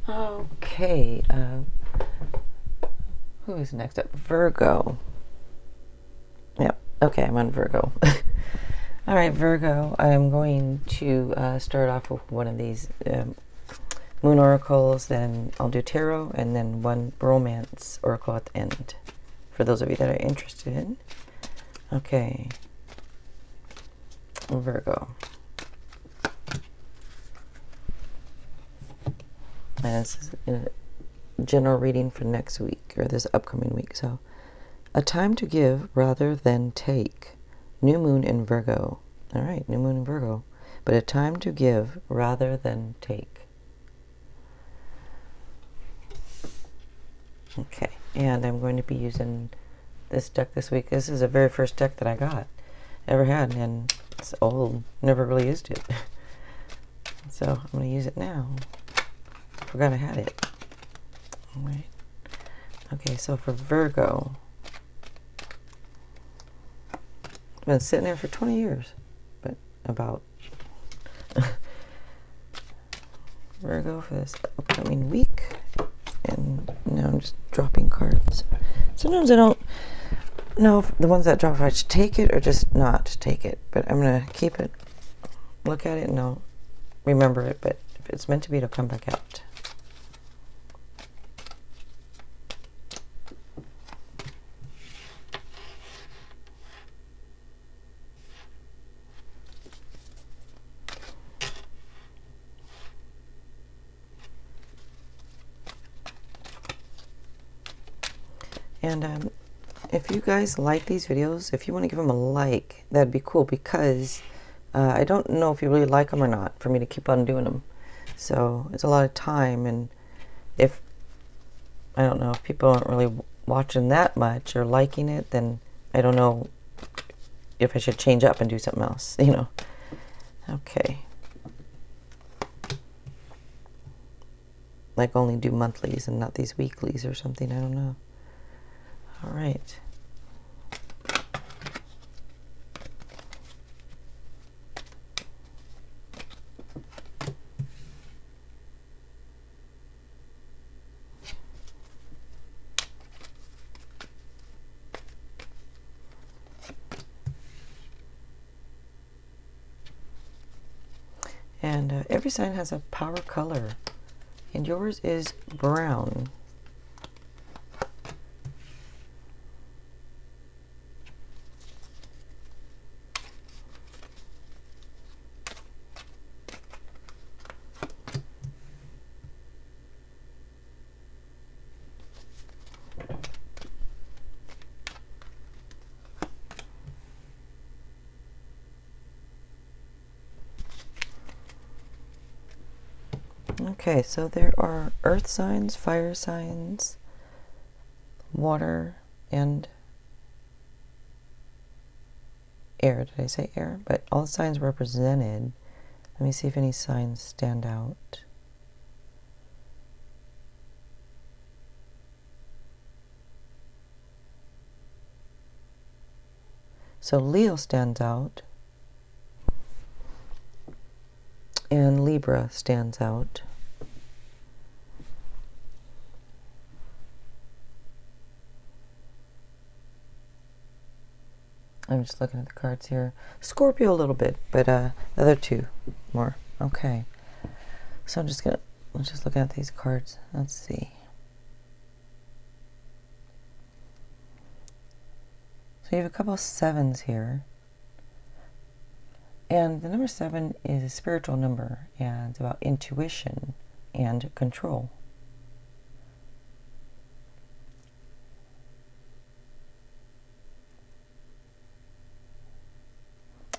Okay, who is next up? Virgo. Yep, okay, I'm on Virgo. All right, Virgo, I'm going to start off with one of these moon oracles, then I'll do tarot, and then one romance oracle at the end, for those of you that are interested. Okay, Virgo. And this is a general reading for next week, or this upcoming week. So, a time to give rather than take. New moon in Virgo. All right, new moon in Virgo. But a time to give rather than take. Okay, and I'm going to be using this deck this week. This is the very first deck that I ever had, and it's old. Never really used it. So I'm going to use it now. Forgot I had it. All right. Okay, so for Virgo, it's been sitting there for 20 years, but about Virgo for this upcoming week. And now I'm just dropping cards. Sometimes I don't know if the ones that drop, if I should take it or just not take it, but I'm going to keep it, look at it, and I'll remember it, but if it's meant to be, it'll come back out. And if you guys like these videos, if you want to give them a like, that'd be cool, because I don't know if you really like them or not for me to keep on doing them. So it's a lot of time, and if, I don't know, if people aren't really watching that much or liking it, then I don't know if I should change up and do something else, you know. Okay. Like only do monthlies and not these weeklies or something, I don't know. All right. And every sign has a power color, and yours is brown. Okay, so there are earth signs, fire signs, water, and air. Did I say air? But all the signs represented. Let me see if any signs stand out. So Leo stands out, and Libra stands out. I'm just looking at the cards here. Scorpio a little bit, but the other two more. Okay. So I'm just looking at these cards. Let's see. So you have a couple of sevens here. And the number 7 is a spiritual number, and it's about intuition and control.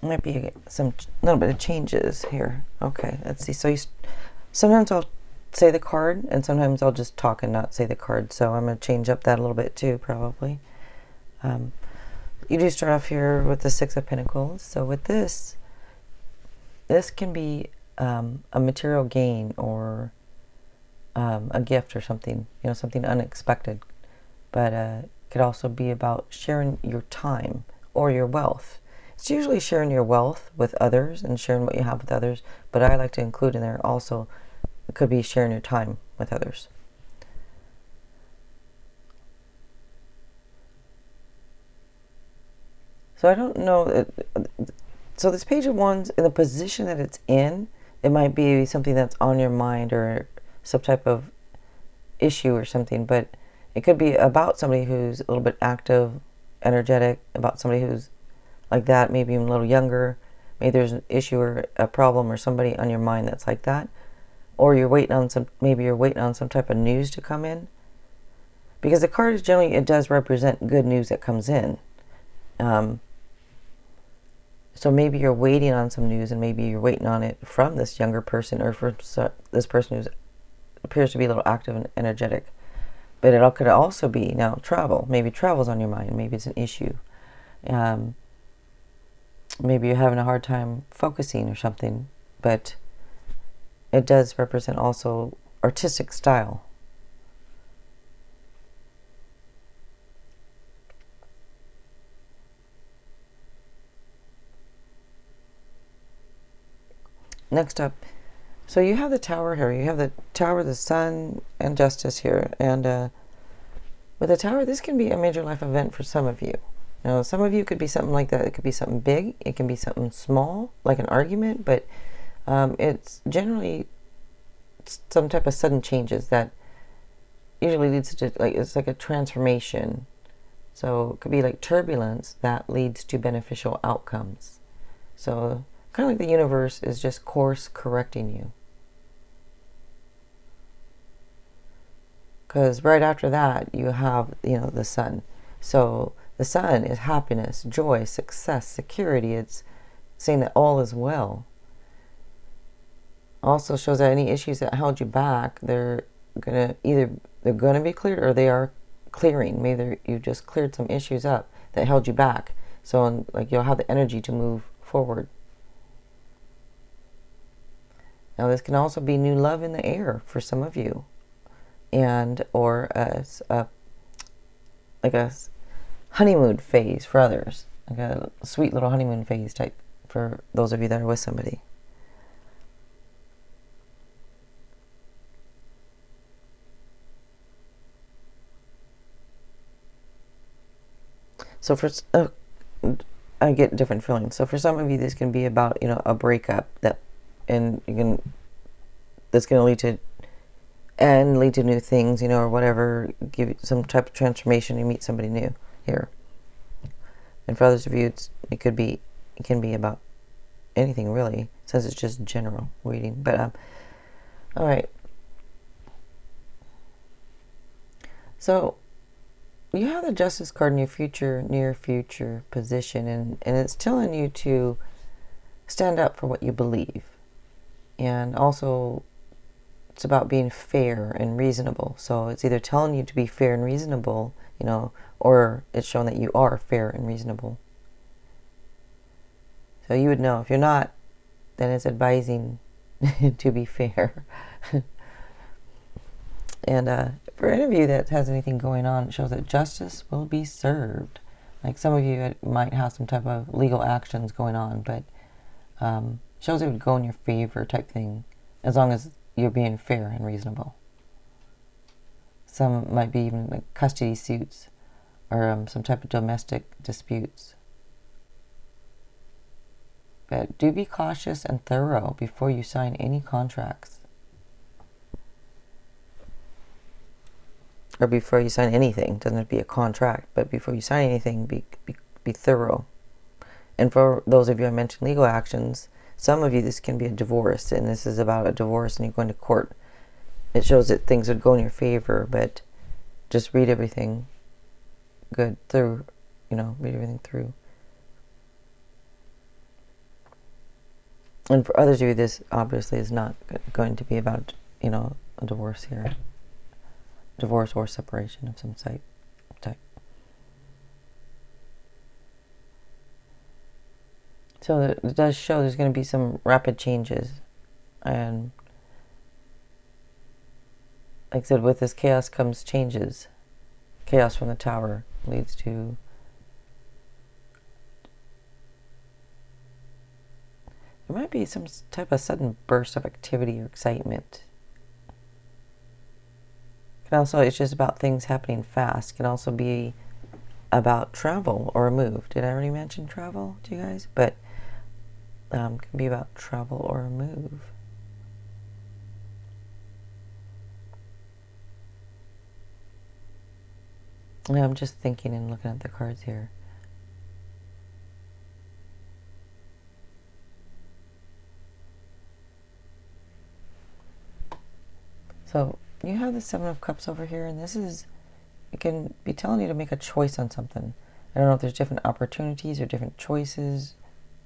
Might be some little bit of changes here. Okay, let's see. So sometimes I'll say the card, and sometimes I'll just talk and not say the card. So I'm going to change up that a little bit too, probably. You do start off here with the 6 of Pentacles. So with this can be a material gain or a gift or something, you know, something unexpected. But it could also be about sharing your time or your wealth. It's usually sharing your wealth with others and sharing what you have with others, but I like to include in there also, it could be sharing your time with others. So I don't know. So this Page of Wands, in the position that it's in, it might be something that's on your mind or some type of issue or something, but it could be about somebody who's a little bit active, energetic, about somebody who's like that, maybe even a little younger. Maybe there's an issue or a problem or somebody on your mind that's like that. Or you're waiting on maybe you're waiting on some type of news to come in. Because the card is generally, it does represent good news that comes in. So maybe you're waiting on some news, and maybe you're waiting on it from this younger person, or from this person who appears to be a little active and energetic. But it could also be now travel. Maybe travel's on your mind. Maybe it's an issue. Maybe you're having a hard time focusing or something. But it does represent also artistic style. Next up, so you have the Tower here. You have the Tower, the Sun, and Justice here. And with the Tower, this can be a major life event for some of you. Now, some of you could be something like that. It could be something big. It can be something small, like an argument. But it's generally some type of sudden changes that usually leads to, like, it's like a transformation. So it could be like turbulence that leads to beneficial outcomes. So kind of like the universe is just course correcting you. Because right after that, you have, the Sun. So the Sun is happiness, joy, success, security. It's saying that all is well. Also shows that any issues that held you back, they're gonna be cleared, or they are clearing. Maybe you just cleared some issues up that held you back. So like you'll have the energy to move forward. Now this can also be new love in the air for some of you, or like a honeymoon phase for others, like a sweet little honeymoon phase type for those of you that are with somebody. So I get different feelings. So for some of you, this can be about a breakup that's going to lead to new things, or whatever, give you some type of transformation. You meet somebody new here. And for others of you, it can be about anything really, since it's just general reading. But all right. So you have the Justice card in your near future position, and it's telling you to stand up for what you believe. And also, it's about being fair and reasonable. So it's either telling you to be fair and reasonable, or it's showing that you are fair and reasonable. So you would know. If you're not, then it's advising to be fair. And for any of you that has anything going on, it shows that justice will be served. Like some of you might have some type of legal actions going on, but shows it would go in your favor type thing, as long as you're being fair and reasonable. Some might be even like custody suits, or some type of domestic disputes. But do be cautious and thorough before you sign any contracts. Or before you sign anything. Doesn't have to be a contract, but before you sign anything, be thorough. And for those of you I mentioned legal actions, some of you, this can be a divorce, and this is about a divorce and you're going to court. It shows that things would go in your favor, but just read everything good through, read everything through. And for others of you, this obviously is not going to be about, a divorce here. Divorce or separation of some type. So it does show there's going to be some rapid changes. And like I said, with this chaos comes changes. Chaos from the Tower leads to there might be some type of sudden burst of activity or excitement. And also, it's just about things happening fast. It can also be about travel or a move. Did I already mention travel to you guys? But can be about travel or a move. And I'm just thinking and looking at the cards here. So you have the Seven of Cups over here, and this is, it can be telling you to make a choice on something. I don't know if there's different opportunities or different choices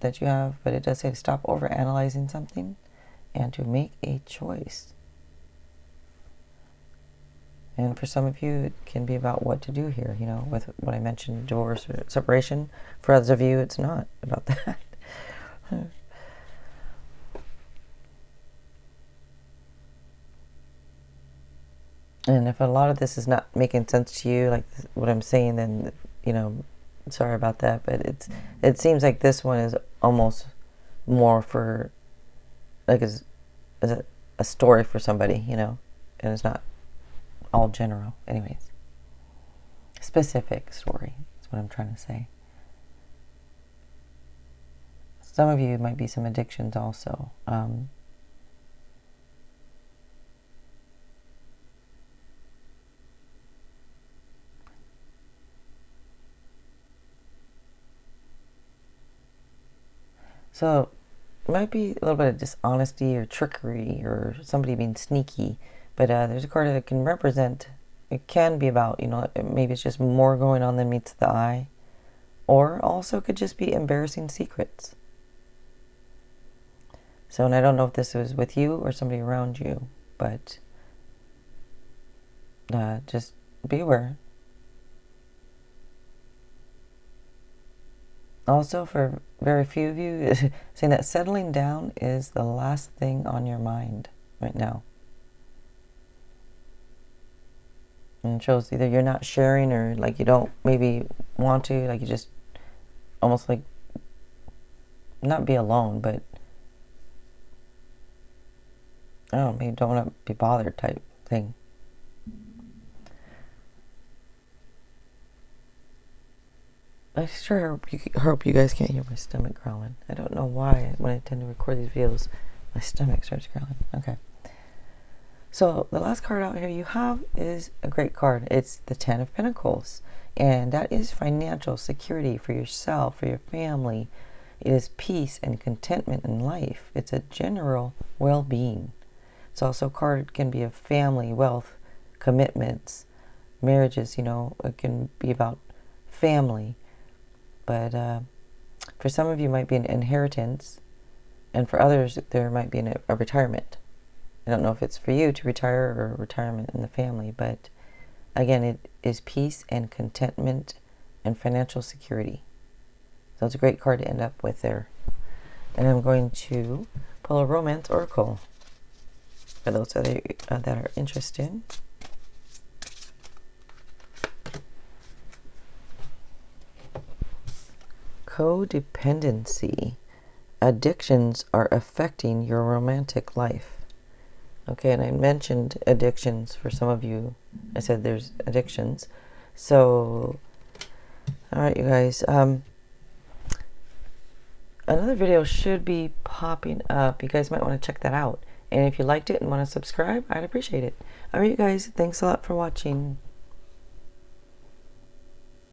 that you have, but it does say to stop over analyzing something and to make a choice. And for some of you, it can be about what to do here, you know, with what I mentioned, divorce or separation. For others of you, it's not about that. And if a lot of this is not making sense to you, like what I'm saying, then, you know, sorry about that. But it seems like this one is almost more for, like, as a story for somebody, you know, and it's not all general. Anyways, specific story is what I'm trying to say. Some of you might be some addictions also. So it might be a little bit of dishonesty or trickery or somebody being sneaky, but there's a card that can represent, it can be about, you know, maybe it's just more going on than meets the eye, or also could just be embarrassing secrets. So, and I don't know if this was with you or somebody around you, but just be aware. Also, for very few of you, saying that settling down is the last thing on your mind right now. And it shows either you're not sharing or like you don't maybe want to, like you just almost like not be alone, but I don't know, maybe don't want to be bothered type thing. I sure hope you guys can't hear my stomach growling. I don't know why when I tend to record these videos, my stomach starts growling. Okay. So the last card out here you have is a great card. It's the Ten of Pentacles. And that is financial security for yourself, for your family. It is peace and contentment in life. It's a general well-being. It's also a card can be of family, wealth, commitments, marriages, you know. It can be about family. But for some of you, it might be an inheritance, and for others, there might be a retirement. I don't know if it's for you to retire or retirement in the family, but again, it is peace and contentment and financial security. So it's a great card to end up with there. And I'm going to pull a romance oracle for those that are interested. Codependency. Addictions are affecting your romantic life. Okay, and I mentioned addictions for some of you. I said there's addictions. So, alright, you guys. Another video should be popping up. You guys might want to check that out. And if you liked it and want to subscribe, I'd appreciate it. Alright, you guys. Thanks a lot for watching.